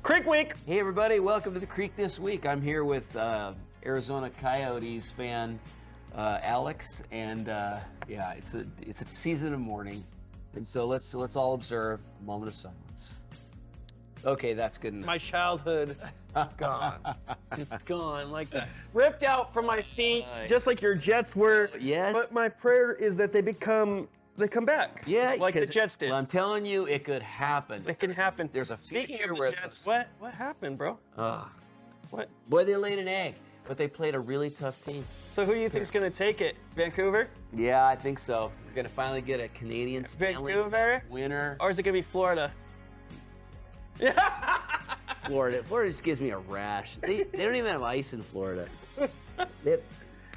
Creek Week! Hey everybody, welcome to the Creek this week. I'm here with Arizona Coyotes fan Alex, and yeah, it's a season of mourning, and so let's all observe a moment of silence. Okay, that's good enough. My childhood gone, just gone like that, ripped out from my feet, just like your Jets were. Yes. But my prayer is that they come back. Yeah, like the Jets did. Well, I'm telling you, it could happen. It can happen. There's a Speaking future of the with Jets, us. what happened, bro? What? Boy, they laid an egg, but they played a really tough team. So who do you think's gonna take it? Vancouver? Yeah, I think so. We're gonna finally get a Canadian Stanley Vancouver winner. Or is it gonna be Florida? Florida just gives me a rash. They don't even have ice in Florida.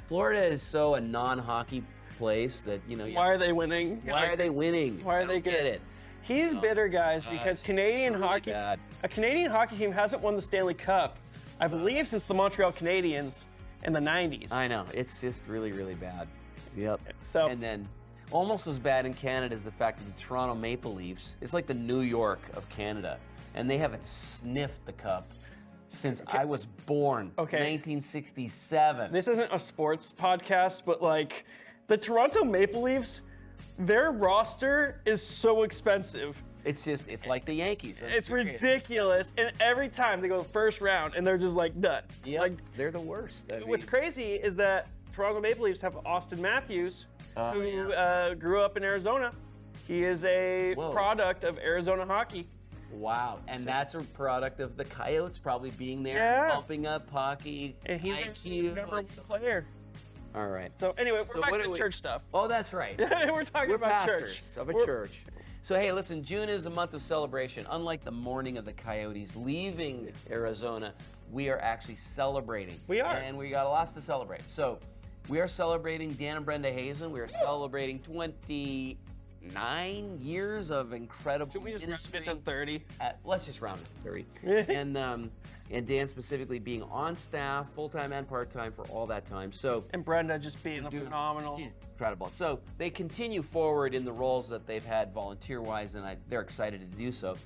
Florida is so a non-hockey place that, you know. Why are they winning? Why are they winning? Why are they get it? He's bitter, guys, because Canadian really hockey, bad. a Canadian hockey team hasn't won the Stanley Cup, I believe, since the Montreal Canadiens in the 90s. I know, it's just really, really bad. Yep. So, and then almost as bad in Canada is the fact that the Toronto Maple Leafs, it's like the New York of Canada, and they haven't sniffed the cup since I was born, 1967. This isn't a sports podcast, but like the Toronto Maple Leafs, their roster is so expensive. It's like the Yankees. It's ridiculous. And every time they go the first round and they're just like done. Yeah, like, they're the worst. I mean, what's crazy is that Toronto Maple Leafs have Austin Matthews, who grew up in Arizona. He is a product of Arizona hockey. Wow, and that's a product of the Coyotes probably being there, helping up hockey, and he's IQ. a number one player. All right. So anyway, we're back to church stuff. Oh, that's right. We're talking about pastors of a church. So hey, listen, June is a month of celebration. Unlike the mourning of the Coyotes leaving Arizona, we are actually celebrating. We are. And we got lots to celebrate. So we are celebrating Dan and Brenda Hazen. We are celebrating 29 years of incredible Should we just ministry. get to 30? Let's just round it to 30. And Dan specifically being on staff, full-time and part-time for all that time. So and Brenda just being phenomenal. Incredible. So they continue forward in the roles that they've had volunteer-wise, and they're excited to do so.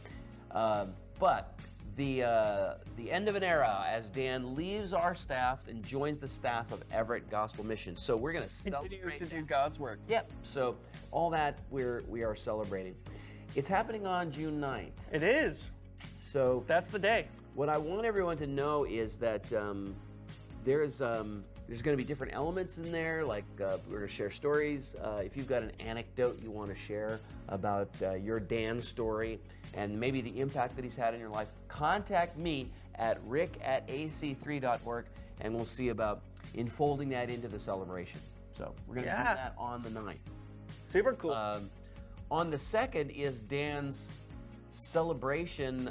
But the end of an era as Dan leaves our staff and joins the staff of Everett Gospel Mission. So we're going to continue to do God's work. Yep. So all that we are celebrating. It's happening on June 9th. It is. So that's the day. What I want everyone to know is that there's going to be different elements in there. Like we're going to share stories. If you've got an anecdote you want to share about your Dan story and maybe the impact that he's had in your life, contact me at rick@ac3.org, and we'll see about enfolding that into the celebration. So we're going to do that on the 9th. Super cool. On the 2nd is Dan's celebration,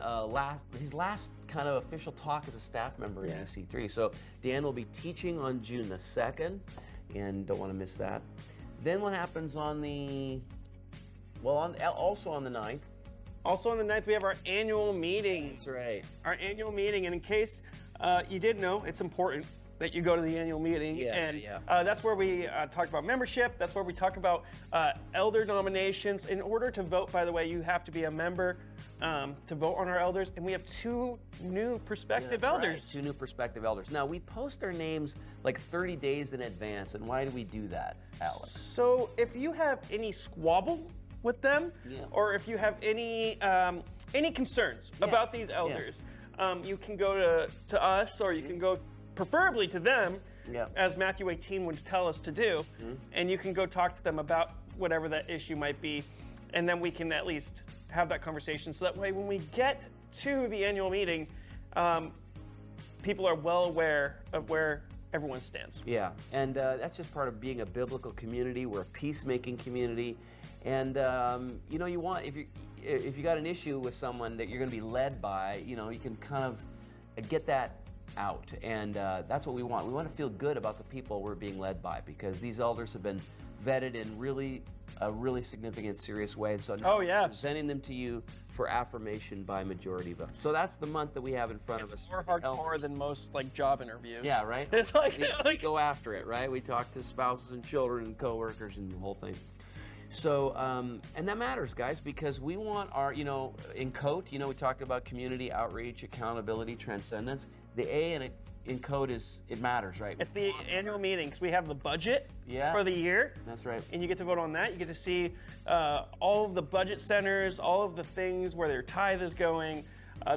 his last kind of official talk as a staff member in AC3. So Dan will be teaching on June the 2nd, and don't want to miss that. Then what happens also on the 9th? Also on the 9th, we have our annual meeting. That's right. Our annual meeting, and in case you didn't know, it's important that you go to the annual meeting. That's where we talk about membership. That's where we talk about elder nominations. In order to vote, by the way, you have to be a member to vote on our elders. And we have 2 new prospective elders. Right. 2 new prospective elders. Now, we post our names like 30 days in advance. And why do we do that, Alex? So if you have any squabble with them, or if you have any concerns about these elders, you can go to us, or you can go preferably to them, as Matthew 18 would tell us to do, and you can go talk to them about whatever that issue might be, and then we can at least have that conversation, so that way when we get to the annual meeting, people are well aware of where everyone stands. Yeah, and that's just part of being a biblical community. We're a peacemaking community, and you want, if you got an issue with someone that you're going to be led by, you can kind of get that out, and that's what we want. We want to feel good about the people we're being led by, because these elders have been vetted in a really significant, serious way, and so now we're presenting them to you for affirmation by majority vote. So that's the month that we have in front of us. It's more hardcore than most job interviews. Yeah, right. It's like go after it, right? We talk to spouses and children and coworkers and the whole thing. So, and that matters, guys, because we want our, in COAT, we talked about community outreach, accountability, transcendence. The A in COAT is, it matters, right? It's the annual meeting, because we have the budget for the year. That's right. And you get to vote on that. You get to see all of the budget centers, all of the things where their tithe is going.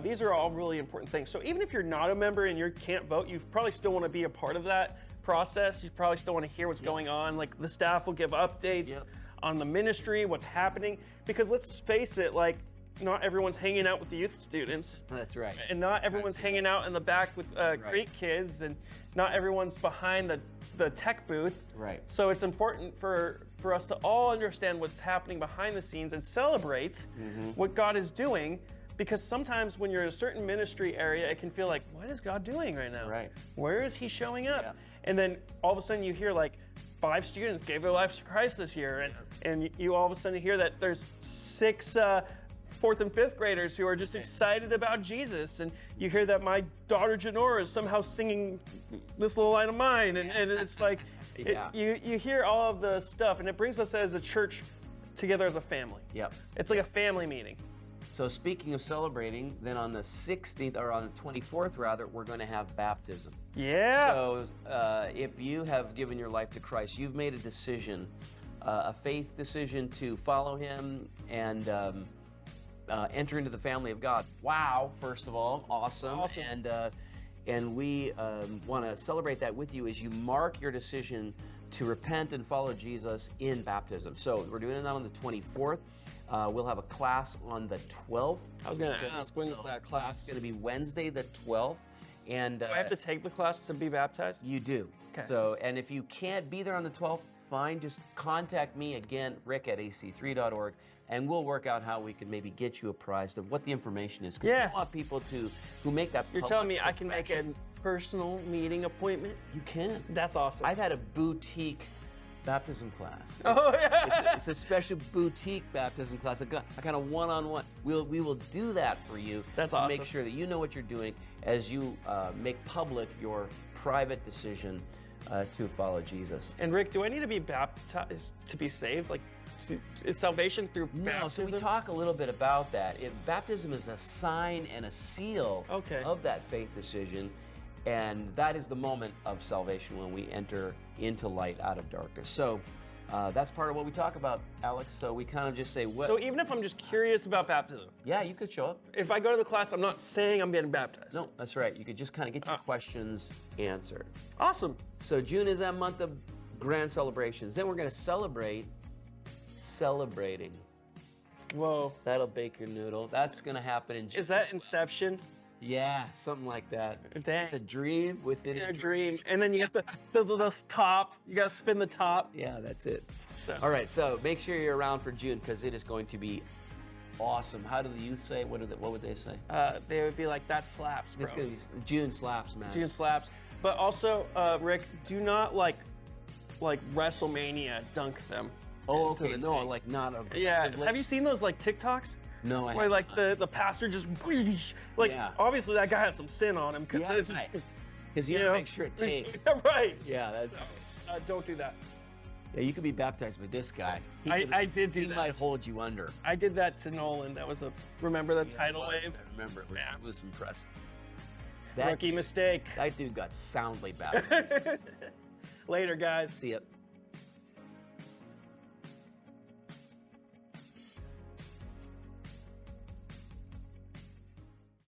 These are all really important things. So even if you're not a member and you can't vote, you probably still want to be a part of that process. You probably still want to hear what's going on. Like the staff will give updates on the ministry, what's happening. Because let's face it, like not everyone's hanging out with the youth students. That's right. And not everyone's hanging out in the back with great kids, and not everyone's behind the tech booth. Right. So it's important for us to all understand what's happening behind the scenes and celebrate what God is doing. Because sometimes when you're in a certain ministry area, it can feel like, what is God doing right now? Right. Where is he showing up? Yeah. And then all of a sudden you hear like 5 students gave their lives to Christ this year. And you all of a sudden hear that there's 6 4th and 5th graders who are just excited about Jesus. And you hear that my daughter Janora is somehow singing This Little Light of Mine. And it's like, you hear all of the stuff, and it brings us as a church together as a family. Yep. It's like a family meeting. So speaking of celebrating, then on the 16th, or on the 24th rather, we're going to have baptism. Yeah. So if you have given your life to Christ, you've made a decision, a faith decision to follow him and enter into the family of God. Wow, first of all, awesome. And we want to celebrate that with you as you mark your decision to repent and follow Jesus in baptism. So we're doing it on the 24th. We'll have a class on the 12th. I was going to ask, when is that class? It's going to be Wednesday the 12th. And do I have to take the class to be baptized? You do. Okay. So, and if you can't be there on the 12th, fine. Just contact me again, rick@ac3.org, and we'll work out how we can maybe get you apprised of what the information is. 'Cause we want people who make that. You're telling me I can make a personal meeting appointment? You can. That's awesome. I've had a boutique baptism class. Oh yeah. It's a special boutique baptism class. A kind of one-on-one. We will do that for you. That's to awesome. Make sure that you know what you're doing as you make public your private decision to follow Jesus. And Rick, do I need to be baptized to be saved? Like, is salvation through baptism? No, so we talk a little bit about that. Baptism is a sign and a seal of that faith decision. And that is the moment of salvation when we enter into light out of darkness. So that's part of what we talk about, Alex. So we kind of just say what. So even if I'm just curious about baptism. Yeah, you could show up. If I go to the class, I'm not saying I'm getting baptized. No, that's right. You could just kind of get your questions answered. Awesome. So June is that month of grand celebrations. Then we're going to celebrating. Whoa. That'll bake your noodle. That's going to happen in June. Is that Inception? Yeah, something like that. Dang. It's a dream within a dream. And then you get the top. You got to spin the top. Yeah, that's it. So. All right, so make sure you're around for June because it is going to be awesome. How do the youth say? What would they say? They would be like, that slaps, bro. It's going to be June slaps, man. June slaps. But also, Rick, do not like WrestleMania dunk them. Oh, okay. No, like not a. Yeah. Have you seen those like TikToks? No, I where like the pastor just like obviously that guy had some sin on him because you have to make sure it takes. Right. Yeah, that's. Don't do that. Yeah, you could be baptized with this guy. I did do that. He might hold you under. I did that to Nolan. That was remember the tidal wave? I remember. It was impressive. Rookie mistake. That dude got soundly baptized. Later, guys. See ya.